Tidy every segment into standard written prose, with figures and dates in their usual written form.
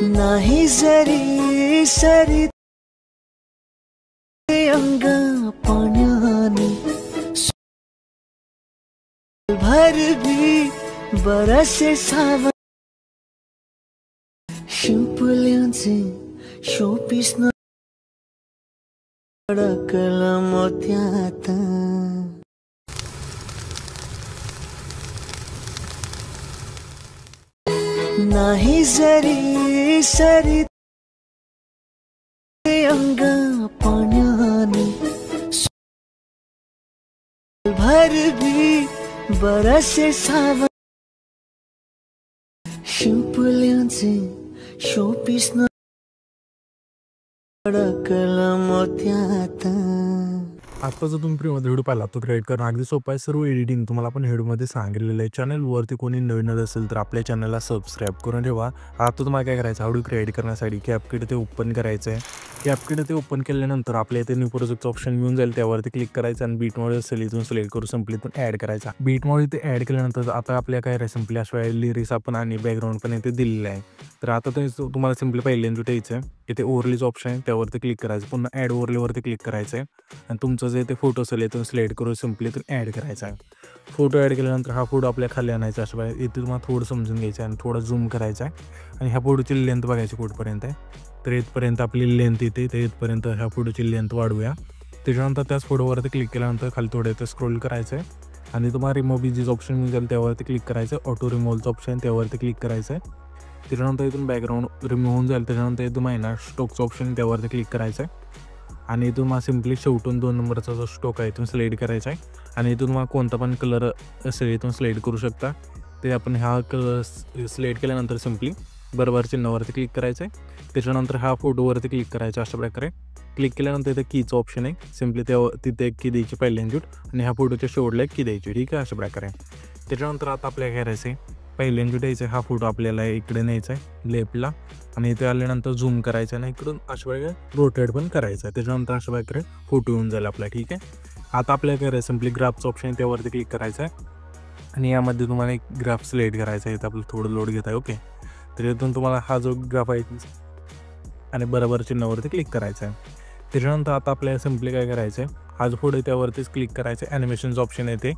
नाही जरी सरी अंग पाण्याने भर भी बरसे सावन शिंपल्यांचे शोपीस न अडकला मोत्यात नाही जरी सरी अंग पाण्याने भर भी बरसे सावन शिंपल्यांचे शोपीस न अडकला मोत्यात। आता जर तुम्ही फ्रीमध्ये व्हिडिओ पाहिला तो क्रिएट करणं अगदी सोपं आहे। सर्व एडिटिंग तुम्हाला आपण व्हिडिओमध्ये सांगितलेलं आहे। चॅनलवरती कोणी नवीन असेल तर आपल्या चॅनलला सबस्क्राईब करून ठेवा। आता तुम्हाला काय करायचं, व्हिडिओ क्रिएट करण्यासाठी कॅपकट ते ओपन करायचं आहे। कॅपकट ते ओपन केल्यानंतर आपल्या इथे न्यू प्रोजेक्टचं ऑप्शन मिळून जाईल, त्यावरती क्लिक करायचं आणि बीट मॉडेल असेल इथून सिलेक्ट करून सिंपली इथून ॲड करायचा। बीट मॉडेल इथे ॲड केल्यानंतर आता आपल्या काय करायचं, सिंपली अशा लिरिक्स आपण आणि बॅकग्राऊंड पण इथे दिलेलं आहे। तर आता ते तुम्हाला सिंपली पहिल्यांदा द्यायचं आहे, इथे ओव्हरलेचं ऑप्शन आहे त्यावरती क्लिक करायचं, पुन्हा ॲड ओव्हरलेवरती क्लिक करायचं आहे आणि तुमचं जे ते फोटो असेल इथून सिलेक्ट करून सिंपली इथून ॲड करायचा आहे। फोटो ॲड केल्यानंतर हा फोटो आपल्या खाली आणायचा अशा इथे तुम्हाला थोडं समजून घ्यायचं आहे आणि थोडं झूम करायचं आहे आणि ह्या फोटोची लेंथ बघायची कुठपर्यंत आहे। तर इथपर्यंत आपली लेंथ येते, तर इथपर्यंत ह्या फोटोची लेंथ वाढवूया। त्याच्यानंतर त्याच फोटोवरती क्लिक केल्यानंतर खाली थोडं इथं स्क्रोल करायचं आहे आणि तुम्हाला रिमूव्ह इमेजेस ऑप्शन मिळेल त्यावरती क्लिक करायचं आहे। ऑटो रिमूव्हचं ऑप्शन त्यावरती क्लिक करायचं आहे। त्याच्यानंतर इथून बॅकग्राऊंड रिमूव्ह होऊन जाईल। त्याच्यानंतर इथून मायना स्टोकचं ऑप्शन त्यावरती क्लिक करायचं आहे आणि इथून मला सिंपली शेवटून 2 नंबरचा जो स्टोक आहे इथून सिलेक्ट करायचा आहे आणि इथून मला कोणता पण कलर असेल इथून सिलेक्ट करू शकता। ते आपण ह्या कलर सिलेक्ट केल्यानंतर सिंपली बरोबर चिन्हावरती क्लिक करायचं आहे। त्याच्यानंतर हा फोटोवरती क्लिक करायचं अशा प्रकारे। क्लिक केल्यानंतर इथे कीचं ऑप्शन आहे, सिंपली तिथे एक की द्यायची पहिल्यांदा आणि ह्या फोटोच्या शेवटला एक की द्यायची, ठीक आहे अशा प्रकारे। त्याच्यानंतर आता आपल्याला करायचं आहे, पहिल्यांदा द्यायचं हा फोटो आपल्याला इकडे न्यायचा आहे लेफ्टला आणि इथे आल्यानंतर झूम करायचं आणि इकडून अशा प्रकारे रोटेट पण करायचं आहे। त्याच्यानंतर अशा प्रकारे फोटो येऊन जाईल आपला, ठीक आहे। आता आपल्याला करायचं सिंपली ग्राफचं ऑप्शन आहे त्यावरती क्लिक करायचं आहे आणि यामध्ये तुम्हाला एक ग्राफ सिलेक्ट करायचा आहे। इथं आपलं थोडं लोड घेत आहे, ओके। तर इथून तुम्हाला हा जो ग्राफ आहे आणि बरोबर चिन्हावरती क्लिक करायचं आहे। त्याच्यानंतर आता आपल्याला सिंपली काय करायचं आहे, हा जो फोटो आहे त्यावरतीच क्लिक करायचं आहे। ॲनिमेशनचं ऑप्शन येते,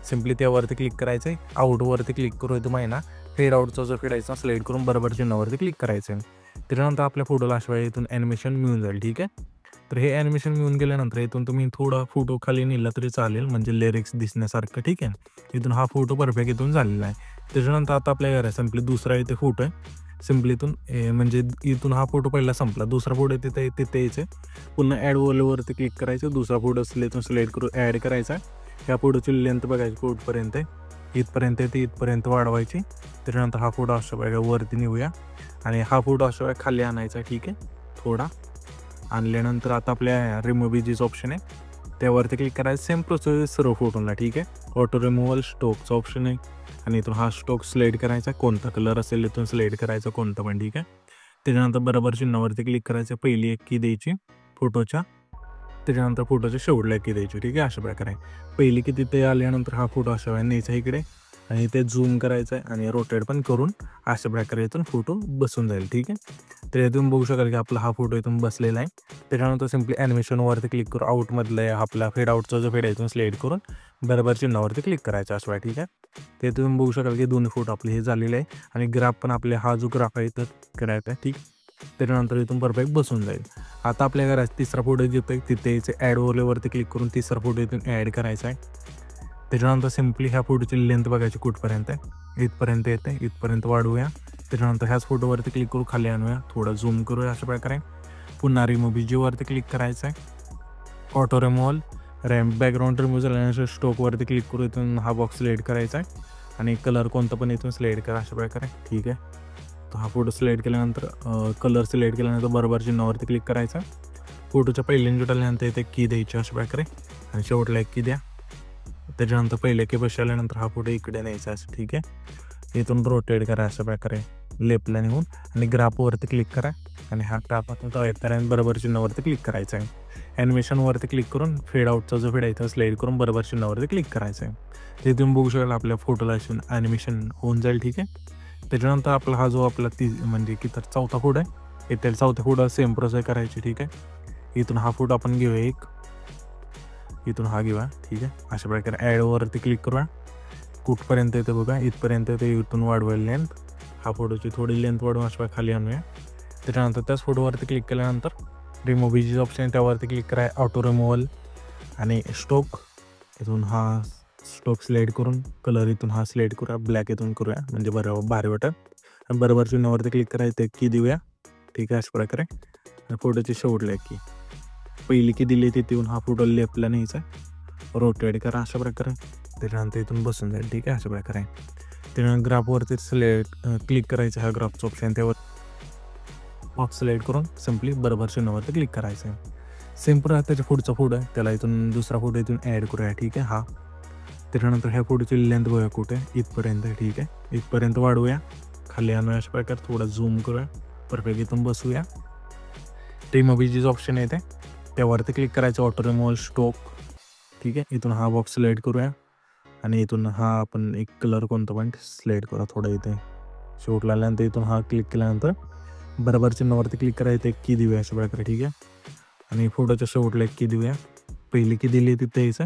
सिंपली त्यावरती क्लिक करायचं आहे। आउटवरती क्लिक करू इथं माहिना फेड आउटचा जो फेडायचा सिलेक्ट करून बरोबर चिन्हावरती क्लिक करायचं आहे। त्याच्यानंतर आपल्या फोटोला अशा वेळी इथून ॲनिमेशन मिळून जाईल, ठीक आहे। तर हे ॲनिमेशन मिळून गेल्यानंतर इथून तुम्ही थोडा फोटो खाली नेला तरी चालेल, म्हणजे लिरिक्स दिसण्यासारखं, ठीक आहे। इथून हा फोटो परफेक्ट इथून झालेला आहे। त्याच्यानंतर आता आपल्या घरात सिंपली दुसरा इथे फोटो आहे, सिंपली इथून म्हणजे इथून हा फोटो पहिला संपला, दुसरा फोटो तिथे यायचं, पुन्हा ॲड ओव्हरलेवरती क्लिक करायचं, दुसरा फोटो असेल इथून सिलेक्ट करून ॲड करायचा। ह्या फोटोची लेंथ बघायची कुठपर्यंत आहे, इथपर्यंत येते, इथपर्यंत वाढवायची। त्याच्यानंतर हा फोटो अशा प्रकारे वरती नेऊया आणि हा फोटो अशा प्रकारे खाली आणायचा, ठीक आहे। थोडा आणल्यानंतर आता आपल्या रिमूव्ह इमेजेस ऑप्शन आहे त्यावरती क्लिक करायचं, सेम प्रोसेस सर्व फोटोला, ठीक आहे। ऑटो रिमूव्हल स्टोकचा ऑप्शन आहे आणि इथून हा स्टोक सिलेक्ट करायचा, कोणता कलर असेल इथून सिलेक्ट करायचा कोणता पण, ठीक आहे। त्याच्यानंतर बरोबर चिन्हावरती क्लिक करायचं, पहिली एक की द्यायची फोटोच्या, त्याच्यानंतर फोटोच्या शेवटला की द्यायची, ठीक आहे अशा प्रकारे। पहिली की तिथे आल्यानंतर हा फोटो अशा वेळेला न्यायचा इकडे आणि ते झूम करायचं आहे आणि रोटेट पण करून अशा प्रकारे इथून फोटो बसून जाईल, ठीक आहे। तर इथून बघू शकाल की आपला हा फोटो इथून बसलेला आहे। त्याच्यानंतर सिंपली ॲनिमेशनवरती क्लिक करून आउटमधलं आपला फेड आउटचा जो फेड आहे इथून सिलेक्ट करून बरोबर चिन्हावरती क्लिक करायचं अशा वेळा, ठीक आहे। ते तुम्ही बघू शकाल की 2 फोटो आपले हे झालेले आहे आणि ग्राफ पण आपले हा जो ग्राफ आहे तर करायचा आहे, ठीक। त्याच्यानंतर इथून परफेक्ट बसून जाईल। आता आपल्या घरात तिसरा फोटो जिथे तिथे याचे ॲड ओव्हरलेवरती क्लिक करून तिसरा फोटो इथून ॲड करायचा आहे। त्याच्यानंतर सिंपली ह्या फोटोची लेंथ बघायची कुठपर्यंत आहे, इथपर्यंत येते, इथपर्यंत वाढवूया। त्याच्यानंतर ह्याच फोटोवरती क्लिक करू खाली आणूया, थोडं झूम करूया अशा प्रकारे। पुन्हा रिमूव्ह इमेजवरती क्लिक करायचं आहे, ऑटो रिमूव्हल बॅकग्राऊंड रिमूव्ह झाल्यानंतर स्टोकवरती क्लिक करू, इथून हा बॉक्स सिलेक्ट करायचा आहे आणि कलर कोणता पण इथून सिलेक्ट करा अशा प्रकारे, ठीक आहे। तर हा फोटो सिलेक्ट केल्यानंतर कलर सिलेक्ट केल्यानंतर बरोबर चिन्हावरती क्लिक करायचा। फोटोच्या पहिल्यांदा जुळल्यानंतर इथे की द्यायची अशा प्रकारे आणि शेवटला एक की द्या। त्याच्यानंतर पहिले की बस आल्यानंतर हा फोटो इकडे न्यायचा असं, ठीक आहे। इथून रोटेट करा अशा प्रकारे लेफ्टला नेऊन आणि ग्राफवरती क्लिक करा आणि हा ग्राफ आता तयार बरोबर चिन्हावरती क्लिक करायचं आहे। ॲनिमेशनवरती क्लिक करून फेड आउटचा जो फेड आहे इथं सिलेक्ट करून बरोबर चिन्हावरती क्लिक करायचं आहे। ते तुम्ही बघू शकाल आपल्या फोटोला ॲनिमेशन होऊन जाईल, ठीक आहे। त्याच्यानंतर आपला हा जो आपला म्हणजे की तर चौथा फोटो आहे, इथे चौथ्या फोटो सेम प्रोसेस करायची. ठीक आहे, इथून हा फोटो आपण घेऊया एक, इथून हा घेऊया. ठीक आहे, अशा प्रकारे ॲडवरती क्लिक करूया. कुठपर्यंत येते बघा, इथपर्यंत येते. इथून वाढवायला लेंथ, हा फोटोची थोडी लेंथ वाढवून अशा खाली आणूया. त्याच्यानंतर त्याच फोटोवरती क्लिक केल्यानंतर रिमूव्ह इमेज ऑप्शन त्यावरती क्लिक करा, ऑटो रिमूव्हल आणि स्टोक. इथून हा स्टोक सिलेक्ट करून कलर इथून हा सिलेक्ट करूया, ब्लॅक इथून करूया म्हणजे बरोबर भारी वाटेल. आणि बरोबर चिन्हावरती क्लिक करायचं, की देऊया. ठीक आहे, अशा प्रकारे. आणि फोटोची शेवटला की पहिली की दिली तिथे येऊन हा फोटो लेफ्टला न्यायचा, रोटेट करा अशा प्रकारे. त्याच्यानंतर इथून बसून जाईल. ठीक आहे, अशा प्रकारे. त्यानंतर ग्राफवरती क्लिक करायचं, हा ग्राफचं ऑप्शन त्यावर बॉक्स सिलेक्ट करून सिम्पली बरोबर चिन्हावरती क्लिक करायचं आहे. सिम्पल त्याच्या पुढचा फोटो आहे, त्याला इथून दुसरा फोटो इथून ॲड करूया. ठीक आहे, हा. त्याच्यानंतर ह्या फोटोची लेंथ बघूया कुठे, इथपर्यंत. ठीक आहे, इथपर्यंत वाढवूया, खाली आणूया अशा प्रकारे, थोडा झूम करूया, परफेक्ट इथून बसूया. रिमूव्ह इमेज ऑप्शन येते त्यावरती क्लिक करायचं, ऑटो रिमूव्हल स्टोक. ठीक आहे, इथून हा बॉक्स सिलेक्ट करूया आणि इथून हा आपण एक कलर कोणता पण सिलेक्ट करा थोडा इथे शेवटला आल्यानंतर. इथून हा क्लिक केल्यानंतर बरोबर चिन्हावरती क्लिक करायचं, एक की देऊया अशा प्रकारे. ठीक आहे, आणि फोटोच्या शेवटला एक की देऊया. पहिली की दिली तिथे यायचं,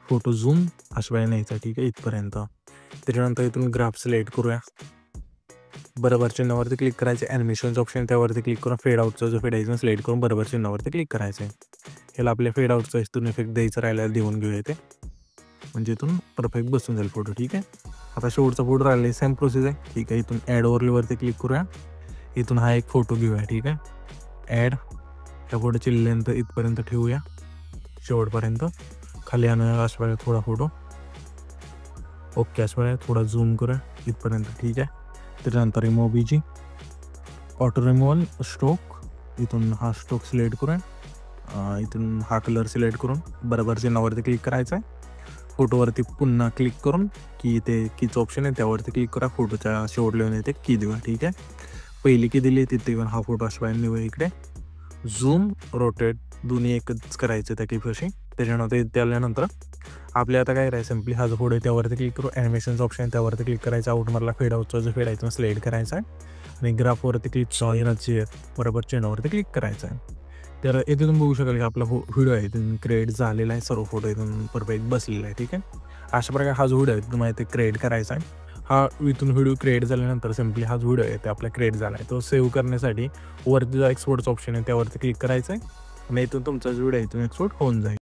फोटो झूम अशा वेळेला न्यायचा. ठीक आहे, इथपर्यंत. त्याच्यानंतर इथून ग्राफ सिलेक्ट करूया, बरोबर चिन्हावरती क्लिक करायचं, ॲनिमेशनचं ऑप्शन त्यावरती क्लिक करून फेड आउटचा जो फेड आहे सिलेक्ट करून बरोबर चिन्हावरती क्लिक करायचं आहे. ह्याला आपल्या फेड आउटचा इथून इफेक्ट द्यायचं राहिला देऊन घेऊया ते, म्हणजे इथून परफेक्ट बसून जाईल फोटो. ठीक आहे, आता शेवटचा फोटो राहिला सेम प्रोसेस आहे. ठीक आहे, इथून ॲड ओव्हरलेवरती क्लिक करूया, इथून हा एक फोटो घेऊया. ठीक आहे, ॲड, ह्या फोटोची लेंथ इथपर्यंत ठेवूया शेवटपर्यंत, खाली आणूया अशा वेळेला थोडा फोटो. ओके, अशा वेळेला थोडा झूम करूया इथपर्यंत. ठीक आहे, त्याच्यानंतर remove image, auto removal stroke, इथून हा स्टोक सिलेक्ट करूया, इथून हा कलर सिलेक्ट करून बरोबर चिन्हावरती क्लिक करायचं आहे. फोटोवरती पुन्हा क्लिक करून की ते कीचं ऑप्शन आहे त्यावरती क्लिक करा, फोटोच्या शेवटला येऊन येते की देऊया. ठीक आहे, पहिली की दिली तिथे येऊन हा फोटो अशा वेळेला नेऊया इकडे, झूम रोटेट दोन्ही एकच करायचं त्या कीपाशी. त्याच्यानंतर त्याल्यानंतर आपल्या आता काय करायचं, सिम्पली हा जो फोटो आहे त्यावरती क्लिक करू, ॲनिमेशनचं ऑप्शन त्यावरती क्लिक करायचं, आउटमारला फेड आउटचा जो फेड आहे तो सिलेक्ट करायचा आहे आणि ग्राफवरती क्लिक बरोबर चिन्हावरती क्लिक करायचं आहे. तर इथे तुम्ही बघू शकाल की आपला व्हिडिओ आहे इथून क्रिएट झालेला आहे, सर्व फोटो इथून परफेक्ट बसलेला आहे. ठीक आहे, अशा प्रकारे हा जो व्हिडिओ आहे तुम्हाला इथे क्रिएट करायचा आहे. हा इथून व्हिडिओ क्रिएट झाल्यानंतर सिम्पली हा जो व्हिडिओ आहे ते आपला क्रिएट झाला आहे, तो सेव्ह करण्यासाठी वरती जो एक्सपोर्टचा ऑप्शन आहे त्यावरती क्लिक करायचं आहे आणि इथून तुमचा जो व्हिडिओ आहे इथून एक्सपोर्ट होऊन जाईल.